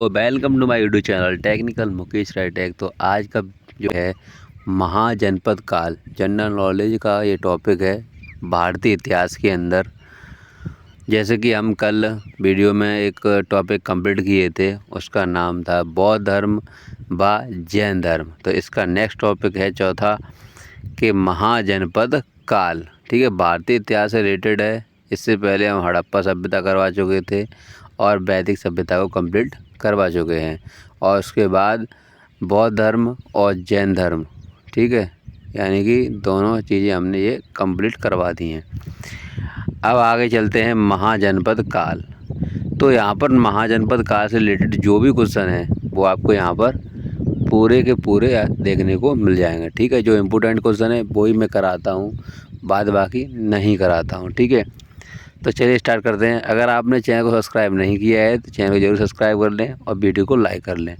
तो welcome to my YouTube channel technical Mukesh राइटेक। तो आज का जो है महाजनपद काल जनरल नॉलेज का ये टॉपिक है भारतीय इतिहास के अंदर। जैसे कि हम कल वीडियो में एक टॉपिक कंप्लीट किए थे, उसका नाम था बौद्ध धर्म व जैन धर्म। तो इसका नेक्स्ट टॉपिक है चौथा कि महाजनपद काल। ठीक है, भारतीय इतिहास से रिलेटेड है। इससे पहले हम हड़प्पा सभ्यता करवा चुके थे और वैदिक सभ्यता को कंप्लीट करवा चुके हैं, और उसके बाद बौद्ध धर्म और जैन धर्म। ठीक है, यानी कि दोनों चीज़ें हमने ये कंप्लीट करवा दी हैं। अब आगे चलते हैं महाजनपद काल। तो यहाँ पर महाजनपद काल से रिलेटेड जो भी क्वेश्चन है वो आपको यहाँ पर पूरे के पूरे देखने को मिल जाएंगे। ठीक है, जो इम्पोर्टेंट क्वेश्चन है वही मैं कराता हूँ, बाद बाकी नहीं कराता हूँ। ठीक है, तो चलिए स्टार्ट करते हैं। अगर आपने चैनल को सब्सक्राइब नहीं किया है तो चैनल को जरूर सब्सक्राइब कर लें और वीडियो को लाइक कर लें।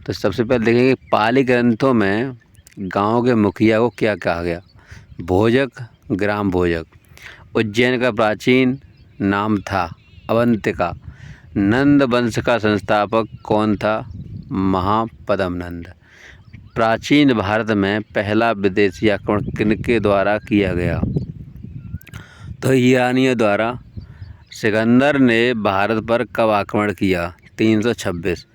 तो सबसे पहले देखेंगे पाली ग्रंथों में गांव के मुखिया को क्या कहा गया। भोजक, ग्राम भोजक। उज्जैन का प्राचीन नाम था अवंतिका। नंद वंश का संस्थापक कौन था। महापद्म नंद। प्राचीन भारत में पहला विदेशी आक्रमण किनके द्वारा किया गया। तो ईरानियों द्वारा। सिकंदर ने भारत पर कब आक्रमण किया। 326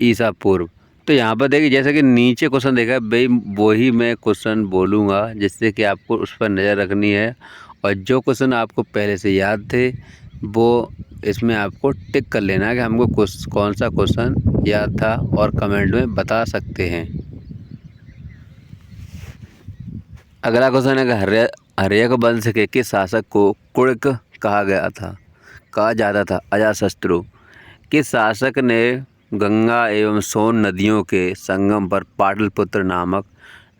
ईसा पूर्व। तो यहाँ पर देखिए, जैसे कि नीचे क्वेश्चन देखा है भाई, वही मैं क्वेश्चन बोलूँगा जिससे कि आपको उस पर नज़र रखनी है, और जो क्वेश्चन आपको पहले से याद थे वो इसमें आपको टिक कर लेना है कि हमको कौन सा क्वेश्चन याद था, और कमेंट में बता सकते हैं। अगला क्वेश्चन है कि हर्यक वंश के किस शासक को कुड़िक कहा जाता था। अजातशत्रु। किस शासक ने गंगा एवं सोन नदियों के संगम पर पाटलिपुत्र नामक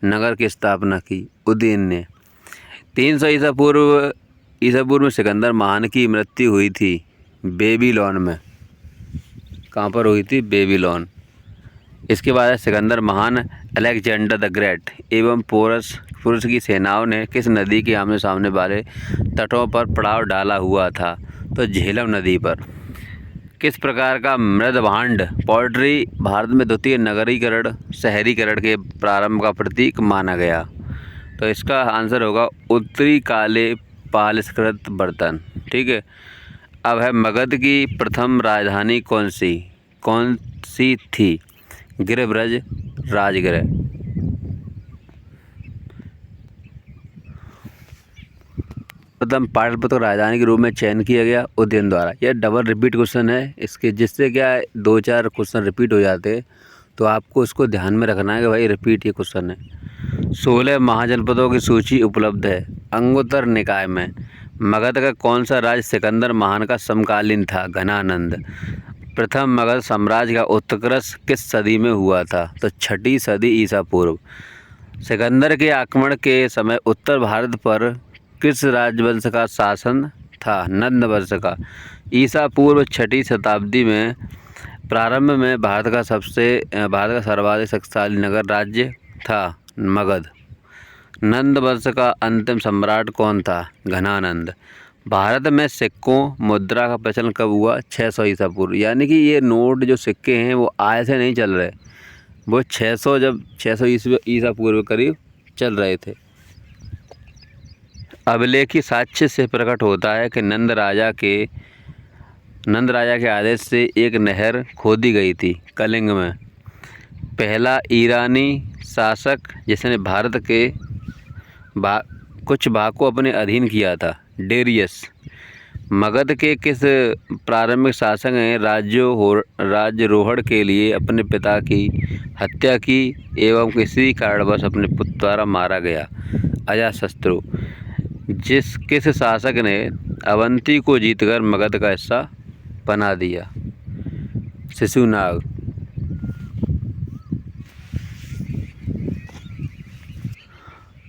नगर की स्थापना की। उदयन ने। 300 ईसा पूर्व में सिकंदर महान की मृत्यु हुई थी बेबीलोन में। कहाँ पर हुई थी। बेबीलोन। इसके बाद सिकंदर महान, अलेक्जेंडर द ग्रेट एवं पुरुष की सेनाओं ने किस नदी के आमने सामने वाले तटों पर पड़ाव डाला हुआ था। तो झेलम नदी पर। किस प्रकार का मृद भांड पोल्ट्री भारत में द्वितीय नगरीकरण शहरीकरण के प्रारंभ का प्रतीक माना गया। तो इसका आंसर होगा उत्तरी काले पालिशकृत बर्तन। ठीक है, अब है मगध की प्रथम राजधानी कौन सी थी। गिरिब्रज, राजगृह। प्रथम पाटलिपुत्र राजधानी के रूप में चयन किया गया उदयन द्वारा। यह डबल रिपीट क्वेश्चन है इसके, जिससे क्या है 2-4 क्वेश्चन रिपीट हो जाते, तो आपको उसको ध्यान में रखना है कि भाई रिपीट ये क्वेश्चन है। 16 महाजनपदों की सूची उपलब्ध है अंगुत्तर निकाय में। मगध का कौन सा राज्य सिकंदर महान का समकालीन था। घनानंद। प्रथम मगध साम्राज्य का उत्कर्ष किस सदी में हुआ था। तो 6ठी सदी ईसा पूर्व। सिकंदर के आक्रमण के समय उत्तर भारत पर किस राजवंश का शासन था। नंद वंश का। ईसा पूर्व 6ठी शताब्दी में प्रारंभ में भारत का सर्वाधिक शक्तिशाली नगर राज्य था मगध। नंद वंश का अंतिम सम्राट कौन था। घनानंद। भारत में सिक्कों मुद्रा का प्रचलन कब हुआ। 600 ईसा पूर्व। यानी कि ये नोट जो सिक्के हैं वो आज से नहीं चल रहे, वो 600 ईसा पूर्व करीब चल रहे थे। अभिलेखी साक्ष्य से प्रकट होता है कि नंद राजा के आदेश से एक नहर खोदी गई थी कलिंग में। पहला ईरानी शासक जिसने भारत के कुछ भाग को अपने अधीन किया था। डेरियस। मगध के किस प्रारंभिक शासक ने राज्यारोहण के लिए अपने पिता की हत्या की एवं किसी कारणवश अपने पुत्र द्वारा मारा गया। अजातशत्रु। किस शासक ने अवंती को जीतकर मगध का हिस्सा बना दिया। शिशुनाग।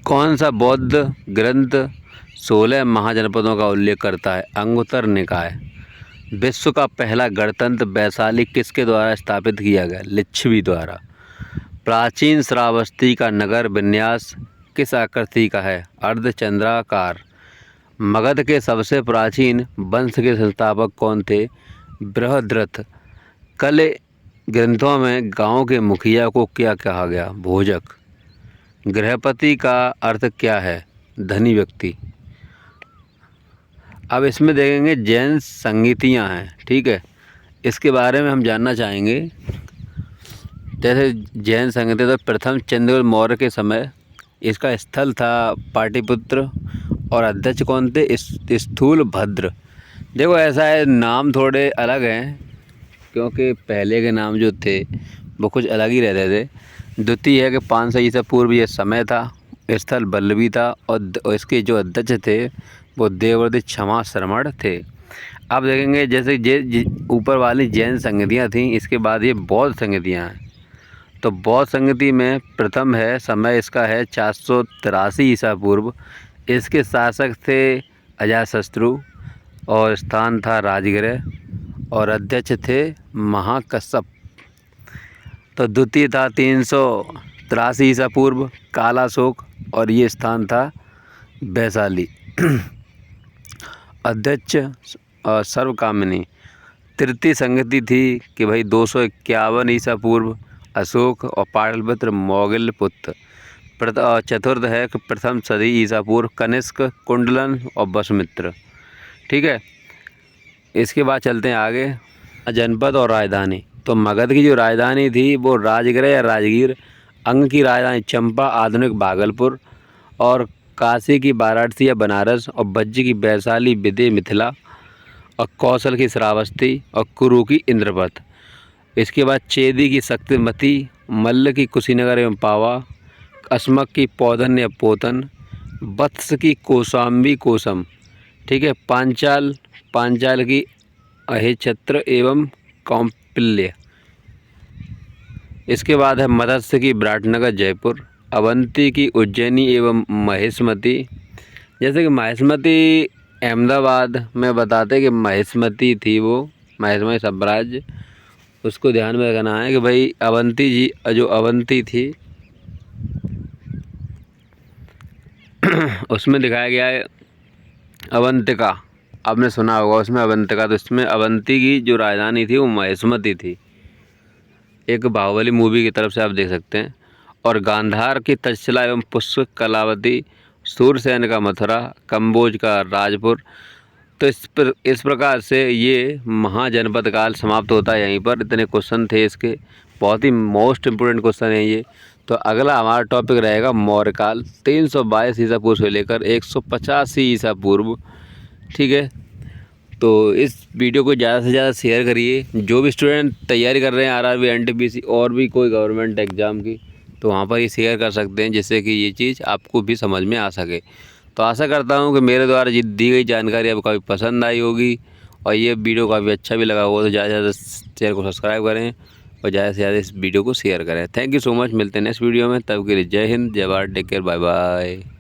कौन सा बौद्ध ग्रंथ 16 महाजनपदों का उल्लेख करता है। अंगुत्तर निकाय। विश्व का पहला गणतंत्र वैशाली किसके द्वारा स्थापित किया गया। लिच्छवी द्वारा। प्राचीन श्रावस्ती का नगर विन्यास किस आकृति का है। अर्धचंद्राकार। मगध के सबसे प्राचीन वंश के संस्थापक कौन थे। बृहद्रथ। कल ग्रंथों में गांव के मुखिया को क्या कहा गया? भोजक। गृहपति का अर्थ क्या है? धनी व्यक्ति। अब इसमें देखेंगे जैन संगीतियाँ हैं, ठीक है, इसके बारे में हम जानना चाहेंगे। जैसे जैन संगीति तो प्रथम चंद्रगुप्त मौर्य के समय इसका स्थल था पाटलिपुत्र और अध्यक्ष कौन थे? स्थूल भद्र। देखो ऐसा है, नाम थोड़े अलग हैं क्योंकि पहले के नाम जो थे वो कुछ अलग ही रहते थे। द्वितीय है कि 500 ईसा पूर्व ये समय था, स्थल बल्लभी था और इसके जो अध्यक्ष थे वो देवव्रत क्षमा श्रमण थे। अब देखेंगे जैसे ऊपर वाली जैन संगतियाँ थीं, इसके बाद ये बौद्ध संगतियाँ हैं। तो बौद्ध संगति में प्रथम है, समय इसका है 483 ईसा पूर्व। इसके शासक थे अजातशत्रु और स्थान था राजगृह और अध्यक्ष थे महाकश्यप। तो द्वितीय था 383 ईसा पूर्व, कालाशोक और ये स्थान था वैशाली। अध्यक्ष सर्वकामिनी। तृतीय संगति थी कि भाई 251 ईसा पूर्व, अशोक और पाटलिपुत्र मोगल पुत्र। चतुर्थ है कि प्रथम सदी ईसा पूर्व, कनिष्क, कुंडलन और वसुमित्र। ठीक है, इसके बाद चलते हैं आगे। जनपद और राजधानी। तो मगध की जो राजधानी थी वो राजगृह या राजगीर, अंग की राजधानी चंपा आधुनिक भागलपुर, और काशी की वाराणसी या बनारस, और बज्जी की वैशाली विदय मिथिला, और कौशल की श्रावस्ती, और कुरु की इंद्रप्रस्थ। इसके बाद चेदी की शक्तिमती, मल्ल की कुशीनगर एवं पावा, अस्मक की पौधन या पोतन, वत्स की कौशाम्बी कोसम। ठीक है, पांचाल की अहिछत्र एवं कौम्पिल्य। इसके बाद है मत्स्य की विराटनगर जयपुर, अवंती की उज्जैनी एवं महेशमती। जैसे कि महेशमती अहमदाबाद में बताते कि महेशमती थी वो, महेशमती साम्राज्य, उसको ध्यान में रखना है कि भाई अवंती जी जो अवंती थी उसमें दिखाया गया है अवंतिका, आपने सुना होगा उसमें अवंतिका। तो इसमें अवंती की जो राजधानी थी वो महेशमती थी, एक बाहुबली मूवी की तरफ से आप देख सकते हैं। और गांधार की तक्षशिला एवं पुष्प कलावती, सूरसेन का मथुरा, कंबोज का राजपुर। तो इस प्रकार से ये महाजनपद काल समाप्त होता है। यहीं पर इतने क्वेश्चन थे इसके, बहुत ही मोस्ट इम्पोर्टेंट क्वेश्चन है ये। तो अगला हमारा टॉपिक रहेगा मौर्य काल, 322 ईसा पूर्व से लेकर 185 ईसा पूर्व। ठीक है, तो इस वीडियो को ज़्यादा से ज़्यादा शेयर करिए। जो भी स्टूडेंट तैयारी कर रहे हैं आरआरबी, एनटीपीसी और भी कोई गवर्नमेंट एग्ज़ाम की, तो वहाँ पर ये शेयर कर सकते हैं जिससे कि ये चीज़ आपको भी समझ में आ सके। तो आशा करता हूँ कि मेरे द्वारा दी गई जानकारी आपको काफ़ी पसंद आई होगी और ये वीडियो काफ़ी अच्छा भी लगा होगा। तो ज़्यादा से ज़्यादा चैनल को सब्सक्राइब करें और ज़्यादा से ज़्यादा इस वीडियो को शेयर करें। थैंक यू सो मच, मिलते हैं नेक्स्ट वीडियो में। तब के लिए जय हिंद, जय Bharat, take care, bye bye.